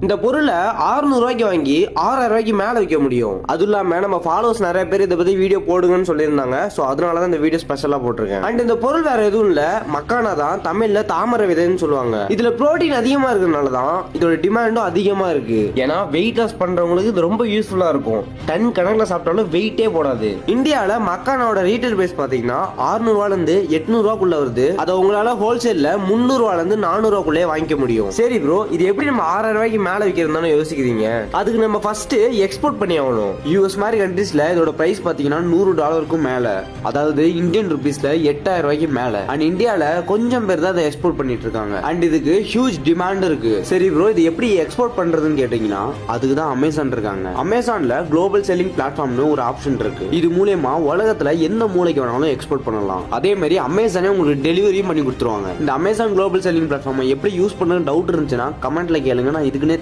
இந்த பொருளை 600 ரூபாய்க்கு வாங்கி 6000 ரூபாய்க்கு மேல விற்க முடியும். அது இல்லாம நம்ம ஃபாலோவர்ஸ் நிறைய பேர் இதை பத்தி வீடியோ போடுங்கன்னு சொல்லியிருந்தாங்க. சோ அதனாலதான் இந்த வீடியோ ஸ்பெஷலா போட்டிருக்கேன். அண்ட் இந்த பொருள் வேற எதுவும் இல்ல, மக்கானா தான், தமிழ்ல தாமரை விதைன்னு சொல்லுவாங்க. இதுல புரோட்டீன் அதிகமா இருக்கிறதுனாலதான் இதோட டிமாண்டும் அதிகமா இருக்கு. ஏன்னா வெயிட் லாஸ் பண்றவங்களுக்கு இது ரொம்ப யூஸ்ஃபுல்லா இருக்கும். டன் கணக்குல சாப்பிட்டாலும் வெயிட்டே போடாது. இந்தியாவில மக்கானாவோட ரீட்டைல் பிரைஸ் பாத்தீங்கன்னா 600 ரூபாயில இருந்து 800 ரூபாய்க்குள்ள வருது. அதை உங்களால ஹோல்சேல்ல 300 ரூபாயில இருந்து 400 ரூபாய்க்குள்ளே வாங்கிக்க முடியும். சரி ப்ரோ, இது எப்படி நம்ம 6000 ரூபாய்க்கு மேல விற்கிறதுனால யோசிக்கிறீங்க? அதுக்கு நம்ம ஃபர்ஸ்ட் எக்ஸ்போர்ட் பண்ணி ஆகணும். யூஎஸ் மாதிரி கண்ட்ரீஸ்ல இதோட பிரைஸ் பாத்தீங்கன்னா $100 மேல, அதாவது இந்தியன் ருபீஸ்ல 8000 ரூபாய்க்கு மேல. அண்ட் இந்தியால கொஞ்சம் பேர் தான் அதை எக்ஸ்போர்ட் பண்ணிட்டு இருக்காங்க. அண்ட் இதுக்கு ஹியூஜ் டிமாண்ட் இருக்கு. சரி ப்ரோ, இது எப்படி எக்ஸ்போர்ட் பண்றதுன்னு கேட்டீங்கன்னா அதுக்கு தான் அமேசான் இருக்காங்க. அமேசான்ல குளோபல் செல்லிங் பிளாட்ஃபார்ம்னு ஒரு ஆப்ஷன் இருக்கு. இது மூலமா உலகத்துல எந்த மூலைக்கு வேணாலும் எக்ஸ்போர்ட் பண்ணலாம். அதே மாதிரி அமேசானே உங்களுக்கு டெலிவரியும் பண்ணி கொடுத்துருவாங்க. இந்த அமேசான் குளோபல் செல்லிங் பிளாட்ஃபார்ம் எப்படி யூஸ் பண்ண டவுட் இருந்துச்சுன்னா கமெண்ட்ல கேளுங்க, நான் இதுக்குன்னே